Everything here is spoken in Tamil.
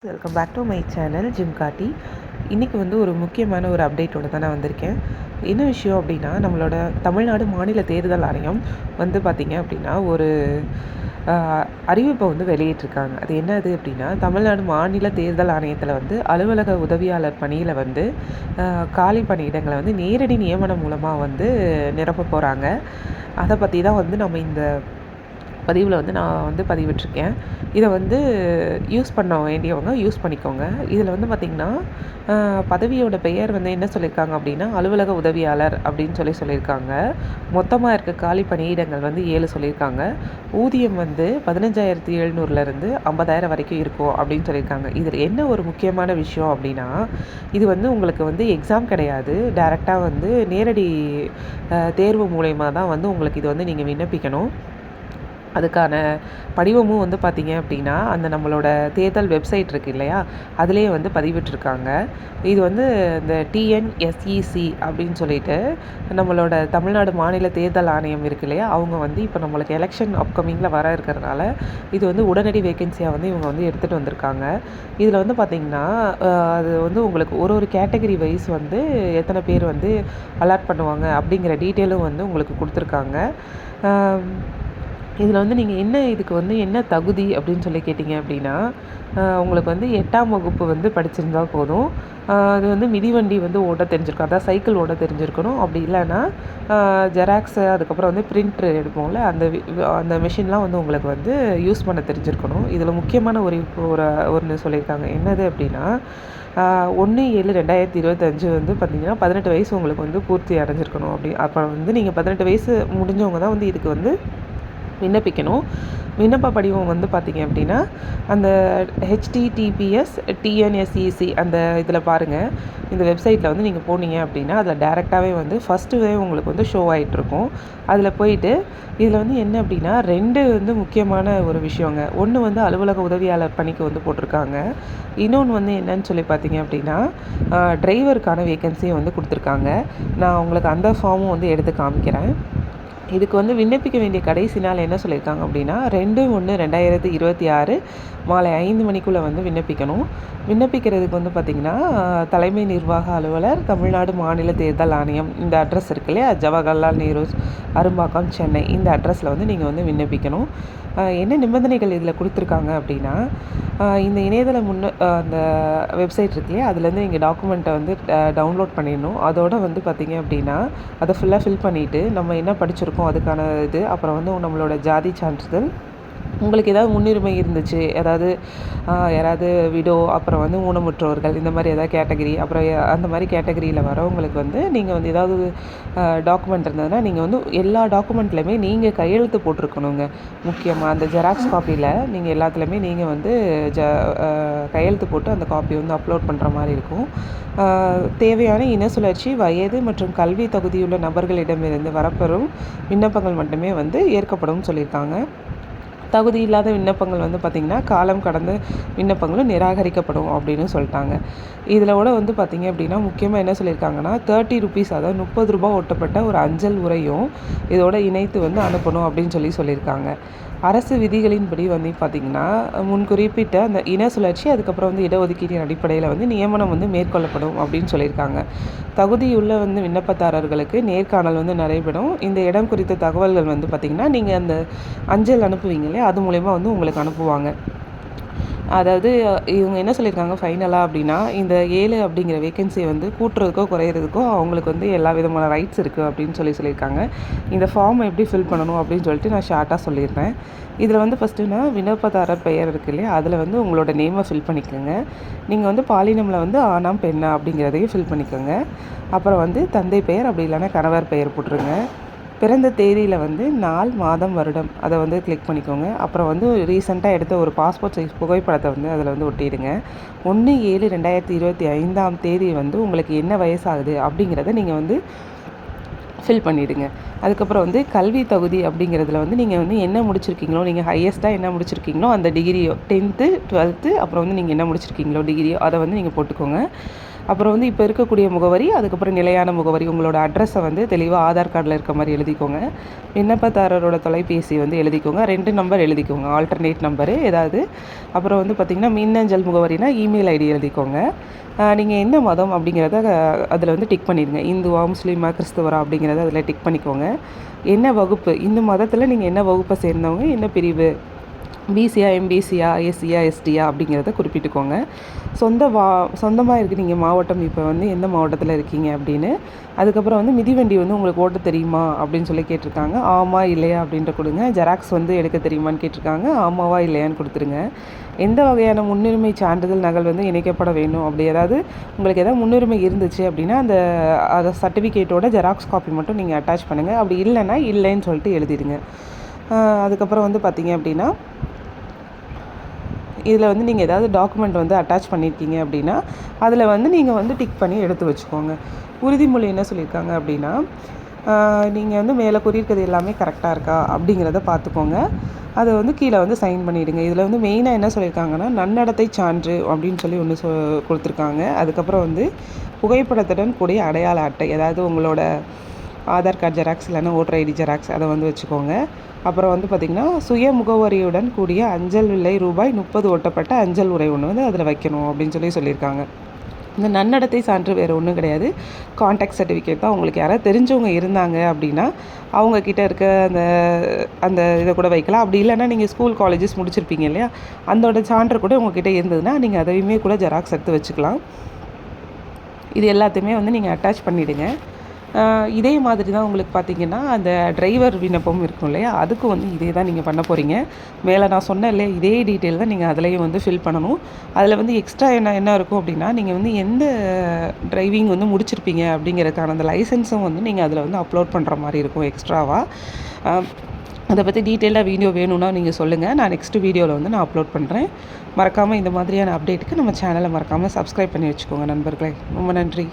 Welcome back to my channel gym காட்டி. இன்றைக்கி ஒரு முக்கியமான ஒரு அப்டேட்டோடு தான் நான் வந்திருக்கேன். என்ன விஷயம் அப்படின்னா, நம்மளோட தமிழ்நாடு மாநில தேர்தல் ஆணையம் பார்த்திங்க அப்படின்னா ஒரு அறிவிப்பை வெளியிட்டிருக்காங்க. அது என்னது அப்படின்னா, தமிழ்நாடு மாநில தேர்தல் ஆணையத்தில் அலுவலக உதவியாளர் பணியில் காலி பணியிடங்களை நேரடி நியமனம் மூலமாக நிரப்ப போகிறாங்க. அதை பற்றி தான் நம்ம இந்த பதிவில் நான் பதிவிட்டிருக்கேன். இதை யூஸ் பண்ண வேண்டியவங்க யூஸ் பண்ணிக்கோங்க. இதில் பார்த்திங்கன்னா பதவியோட பெயர் என்ன சொல்லியிருக்காங்க அப்படின்னா, அலுவலக உதவியாளர் அப்படின்னு சொல்லியிருக்காங்க. மொத்தமாக இருக்க காலி பணியிடங்கள் 7 சொல்லியிருக்காங்க. ஊதியம் 15,700லேருந்து 50,000 வரைக்கும் இருக்கும் அப்படின்னு சொல்லியிருக்காங்க. இதில் என்ன ஒரு முக்கியமான விஷயம் அப்படின்னா, இது உங்களுக்கு எக்ஸாம் கிடையாது. டைரெக்டாக நேரடி தேர்வு மூலயமா தான் உங்களுக்கு இது நீங்கள் விண்ணப்பிக்கணும். அதுக்கான படிவமும் பார்த்திங்க அப்படின்னா, அந்த நம்மளோட தேர்தல் வெப்சைட் இருக்குது இல்லையா, அதிலே பதிவிட்டிருக்காங்க. இது இந்த டிஎன்எஸ்இசி அப்படின்னு சொல்லிட்டு நம்மளோட தமிழ்நாடு மாநில தேர்தல் ஆணையம் இருக்குது இல்லையா, அவங்க இப்போ நம்மளுக்கு எலெக்ஷன் அப்கமிங்கில் வர இருக்கிறதுனால இது உடனடி வேகன்சியாக இவங்க எடுத்துகிட்டு வந்திருக்காங்க. இதில் பார்த்திங்கன்னா அது உங்களுக்கு ஒரு கேட்டகரி வைஸ் எத்தனை பேர் அலாட் பண்ணுவாங்க அப்படிங்கிற டீட்டெயிலும் உங்களுக்கு கொடுத்துருக்காங்க. இதில் நீங்கள் இதுக்கு என்ன தகுதி அப்படின்னு கேட்டிங்க அப்படின்னா, உங்களுக்கு 8ஆம் வகுப்பு படிச்சிருந்தா போதும். அது மிதிவண்டி ஓட்ட தெரிஞ்சிருக்கும், அதாவது சைக்கிள் ஓட்ட தெரிஞ்சிருக்கணும். அப்படி இல்லைன்னா ஜெராக்ஸு, அதுக்கப்புறம் பிரிண்ட்ரு எடுப்போம்ல, அந்த மிஷின்லாம் உங்களுக்கு யூஸ் பண்ண தெரிஞ்சிருக்கணும். இதில் முக்கியமான ஒன்று சொல்லியிருக்காங்க. என்னது அப்படின்னா, 1/7/2025 பார்த்திங்கன்னா 18 வயசு உங்களுக்கு பூர்த்தி அடைஞ்சிருக்கணும். அப்போ நீங்கள் 18 வயசு முடிஞ்சவங்க தான் இதுக்கு விண்ணப்பிக்கணும். விண்ணப்ப படிவம் பார்த்திங்க அப்படின்னா, அந்த ஹெச்டிடிபிஎஸ் டிஎன்எஸ்இசி அந்த இதில் பாருங்கள், இந்த வெப்சைட்டில் நீங்கள் போனீங்க அப்படின்னா, அதில் டேரெக்டாகவே ஃபஸ்ட்டு உங்களுக்கு ஷோ ஆகிட்ருக்கும். அதில் போயிட்டு இதில் என்ன அப்படின்னா 2 முக்கியமான ஒரு விஷயங்க. ஒன்று அலுவலக உதவியாளர் பணிக்கு போட்டிருக்காங்க. இன்னொன்று என்னன்னு பார்த்திங்க அப்படின்னா, டிரைவருக்கான வேகன்சியும் கொடுத்துருக்காங்க. நான் உங்களுக்கு அந்த ஃபார்மும் எடுத்து காமிக்கிறேன். இதுக்கு விண்ணப்பிக்க வேண்டிய கடைசி நாள் என்ன சொல்லியிருக்காங்க அப்படின்னா, 2/1/2026 மாலை 5 மணிக்குள்ளே விண்ணப்பிக்கணும். விண்ணப்பிக்கிறதுக்கு பார்த்திங்கன்னா, தலைமை நிர்வாக அலுவலர், தமிழ்நாடு மாநில தேர்தல் ஆணையம், இந்த அட்ரஸ் இருக்கு இல்லையா, ஜவஹர்லால் நேரு அரும்பாக்கம், சென்னை, இந்த அட்ரஸில் நீங்கள் விண்ணப்பிக்கணும். என்ன நிபந்தனைகள் இதில் கொடுத்துருக்காங்க அப்படின்னா, இந்த இணையதள அந்த வெப்சைட் இருக்கு இல்லையா, அதுலேருந்து நீங்கள் டாக்குமெண்ட்டை டவுன்லோட் பண்ணிடணும். அதோடு பார்த்திங்க அப்படின்னா, அதை ஃபுல்லாக ஃபில் பண்ணிவிட்டு நம்ம என்ன படிச்சிருக்கோம் அதுக்கான இது, அப்புறம் நம்மளோட ஜாதி சான்றிதழ், உங்களுக்கு ஏதாவது முன்னுரிமை இருந்துச்சு, அதாவது யாராவது விடோ, அப்புறம் ஊனமுற்றோர்கள், இந்த மாதிரி ஏதாவது கேட்டகரி, அப்புறம் அந்த மாதிரி கேட்டகரியில் வரவங்களுக்கு நீங்கள் ஏதாவது டாக்குமெண்ட் இருந்ததுன்னா, நீங்கள் எல்லா டாக்குமெண்ட்லையுமே நீங்கள் கையெழுத்து போட்டிருக்கணுங்க. முக்கியமாக அந்த ஜெராக்ஸ் காப்பியில் நீங்கள் எல்லாத்துலேயுமே நீங்கள் கையெழுத்து போட்டு அந்த காப்பி அப்லோட் பண்ணுற மாதிரி இருக்கும். தேவையான இன சுழற்சி, வயது மற்றும் கல்வி தகுதியுள்ள நபர்களிடமிருந்து வரப்பெறும் விண்ணப்பங்கள் மட்டுமே ஏற்கப்படும் சொல்லியிருக்காங்க. தகுதி இல்லாத விண்ணப்பங்கள் பார்த்திங்கன்னா, காலம் கடந்த விண்ணப்பங்களும் நிராகரிக்கப்படும் அப்படின்னு சொல்லிட்டாங்க. இதில் கூட பார்த்திங்க அப்படின்னா, முக்கியமாக என்ன சொல்லியிருக்காங்கன்னா, 30 ரூபீஸ், அதாவது 30 ரூபா ஒட்டப்பட்ட ஒரு அஞ்சல் உரையும் இதோட இணைத்து அனுப்பணும் அப்படின்னு சொல்லியிருக்காங்க. அரசு விதிகளின்படி பார்த்திங்கன்னா, முன் குறிப்பிட்ட அந்த இன சுழற்சி, அதுக்கப்புறம் இடஒதுக்கீட்டின் அடிப்படையில் நியமனம் மேற்கொள்ளப்படும் அப்படின்னு சொல்லியிருக்காங்க. தகுதியுள்ள விண்ணப்பதாரர்களுக்கு நேர்காணல் நடைபெறும். இந்த இடம் குறித்த தகவல்கள் பார்த்திங்கன்னா, நீங்கள் அந்த அஞ்சல் அனுப்புவீங்க இல்லையா, அது மூலயமா உங்களுக்கு அனுப்புவாங்க. அதாவது இவங்க என்ன சொல்லியிருக்காங்க ஃபைனலாக அப்படின்னா, இந்த 7 அப்படிங்கிற வேகன்சியை கூட்டுறதுக்கோ குறையிறதுக்கோ அவங்களுக்கு எல்லா விதமான ரைட்ஸ் இருக்குது அப்படின்னு சொல்லியிருக்காங்க. இந்த ஃபார்மை எப்படி ஃபில் பண்ணணும் அப்படின்னு சொல்லிட்டு நான் ஷார்ட்டாக சொல்லியிருந்தேன். இதில் ஃபஸ்ட்டுனா விண்ணப்பதாரர் பெயர் இருக்குது இல்லையா, அதில் உங்களோட நேமை ஃபில் பண்ணிக்கோங்க. நீங்கள் பாலினமில் ஆணாம் பெண்ணா அப்படிங்கிறதையும் ஃபில் பண்ணிக்கோங்க. அப்புறம் தந்தை பெயர், அப்படி இல்லைன்னா கணவர் பெயர் போட்டுருங்க. பிறந்த தேதியில் நாள், மாதம், வருடம் அதை கிளிக் பண்ணிக்கோங்க. அப்புறம் ரீசெண்டாக எடுத்த ஒரு பாஸ்போர்ட் சைஸ் புகைப்படத்தை அதில் ஒட்டிடுங்க. 1/7/2025 தேதி உங்களுக்கு என்ன வயசாகுது அப்படிங்கிறத நீங்கள் ஃபில் பண்ணிவிடுங்க. அதுக்கப்புறம் கல்வி தகுதி அப்படிங்கிறதுல நீங்கள் என்ன முடிச்சிருக்கீங்களோ, நீங்கள் ஹையஸ்ட்டாக என்ன முடிச்சிருக்கீங்களோ அந்த டிகிரியோ, 10th 12th, அப்புறம் நீங்கள் என்ன முடிச்சிருக்கீங்களோ டிகிரியோ அதை நீங்கள் போட்டுக்கோங்க. அப்புறம் வந்து இப்போ இருக்கக்கூடிய முகவரி, அதுக்கப்புறம் நிலையான முகவரி, உங்களோட அட்ரஸை வந்து தெளிவாக ஆதார் கார்டில் இருக்க மாதிரி எழுதிக்கோங்க. விண்ணப்பதாரரோட தொலைபேசி வந்து எழுதிக்கோங்க. 2 நம்பர் எழுதிக்கோங்க, ஆல்டர்னேட் நம்பரு ஏதாவது. அப்புறம் வந்து பார்த்திங்கன்னா மின்னஞ்சல் முகவரினா இமெயில் ஐடி எழுதிக்கோங்க. நீங்கள் என்ன மதம் அப்படிங்கிறத அதில் வந்து டிக் பண்ணிடுங்க. இந்துவா, முஸ்லீமா, கிறிஸ்துவரா அப்படிங்கிறத அதில் டிக் பண்ணிக்கோங்க. என்ன வகுப்பு, இந்த மதத்தில் நீங்கள் என்ன வகுப்பை சேர்ந்தவங்க, என்ன பிரிவு, பிசியா, எம்பிசியா, எஸ்சியா, எஸ்டியா அப்படிங்கிறத குறிப்பிட்டுக்கோங்க. சொந்தமாக இருக்கிறீங்க மாவட்டம், இப்போ வந்து எந்த மாவட்டத்தில் இருக்கீங்க அப்படின்னு. அதுக்கப்புறம் வந்து மிதிவண்டி வந்து உங்களுக்கு ஓட்ட தெரியுமா அப்படின்னு சொல்லி கேட்டிருக்காங்க. ஆமாம் இல்லையா அப்படின்ற கொடுங்க. ஜெராக்ஸ் வந்து எடுக்க தெரியுமான்னு கேட்டிருக்காங்க. ஆமாவா இல்லையான்னு கொடுத்துருங்க. எந்த வகையான முன்னுரிமை சான்றிதழ் நகல் வந்து இணைக்கப்பட வேணும், அப்படி ஏதாவது உங்களுக்கு ஏதாவது முன்னுரிமை இருந்துச்சு அப்படின்னா அதை சர்டிஃபிகேட்டோட ஜெராக்ஸ் காப்பி மட்டும் நீங்கள் அட்டாச் பண்ணுங்கள். அப்படி இல்லைன்னா இல்லைன்னு சொல்லிட்டு எழுதிடுங்க. அதுக்கப்புறம் வந்து பார்த்திங்க அப்படின்னா இதில் வந்து நீங்கள் ஏதாவது டாக்குமெண்ட் வந்து அட்டாச் பண்ணியிருக்கீங்க அப்படின்னா அதில் வந்து நீங்கள் வந்து டிக் பண்ணி எடுத்து வச்சுக்கோங்க. உறுதிமொழி என்ன சொல்லியிருக்காங்க அப்படின்னா, நீங்கள் வந்து மேலே கூறியிருக்கிறது எல்லாமே கரெக்டாக இருக்கா அப்படிங்கிறத பார்த்துக்கோங்க. அதை வந்து கீழே வந்து சைன் பண்ணிவிடுங்க. இதில் வந்து மெயினாக என்ன சொல்லியிருக்காங்கன்னா, நன்னடத்தை சான்று அப்படின்னு சொல்லி ஒன்று கொடுத்துருக்காங்க. அதுக்கப்புறம் வந்து புகைப்படத்துடன் கூடிய அடையாள அட்டை, அதாவது உங்களோட ஆதார் கார்டு ஜெராக்ஸ் இல்லைன்னா ஓட்டர் ஐடி ஜெராக்ஸ் அதை வந்து வச்சுக்கோங்க. அப்புறம் வந்து பார்த்திங்கன்னா சுய முகவரியுடன் கூடிய அஞ்சல் விலை ₹30 ஒட்டப்பட்ட அஞ்சல் உரை ஒன்று வந்து அதில் வைக்கணும் அப்படின்னு சொல்லியிருக்காங்க. இந்த நன்னடத்தை சான்று வேறு ஒன்றும் கிடையாது, கான்டாக்ட் சர்டிஃபிகேட் தான். உங்களுக்கு யாராவது தெரிஞ்சவங்க இருந்தாங்க அப்படின்னா அவங்கக்கிட்ட இருக்க அந்த இதை கூட வைக்கலாம். அப்படி இல்லைன்னா நீங்கள் ஸ்கூல் காலேஜஸ் முடிச்சிருப்பீங்க இல்லையா, அதோட சான்று கூட உங்கள்கிட்ட இருந்ததுன்னா நீங்கள் அதையுமே கூட ஜெராக்ஸ் எடுத்து வச்சுக்கலாம். இது எல்லாத்தையுமே வந்து நீங்கள் அட்டாச் பண்ணிவிடுங்க. இதே மாதிரி தான் உங்களுக்கு பார்த்திங்கன்னா அந்த டிரைவர் விண்ணப்பம் இருக்கும் இல்லையா, அதுக்கு வந்து இதே தான் நீங்கள் பண்ண போகிறீங்க. மேலே நான் சொன்னேன் இல்லையா, இதே டீட்டெயில் தான் நீங்கள் அதிலையும் வந்து ஃபில் பண்ணணும். அதில் வந்து எக்ஸ்ட்ரா என்ன இருக்கும் அப்படின்னா, நீங்கள் வந்து எந்த டிரைவிங் வந்து முடிச்சிருப்பீங்க அப்படிங்கிறதுக்கான அந்த லைசன்ஸும் வந்து நீங்கள் அதில் வந்து அப்லோட் பண்ணுற மாதிரி இருக்கும் எக்ஸ்ட்ராவாக. அதை பற்றி டீட்டெயிலாக வீடியோ வேணும்னா நீங்கள் சொல்லுங்கள், நான் நெக்ஸ்ட்டு வீடியோவில் வந்து நான் அப்லோட் பண்ணுறேன். மறக்காமல் இந்த மாதிரியான அப்டேட்டுக்கு நம்ம சேனலை மறக்காமல் சப்ஸ்கிரைப் பண்ணி வச்சுக்கோங்க நண்பர்களே. ரொம்ப நன்றி.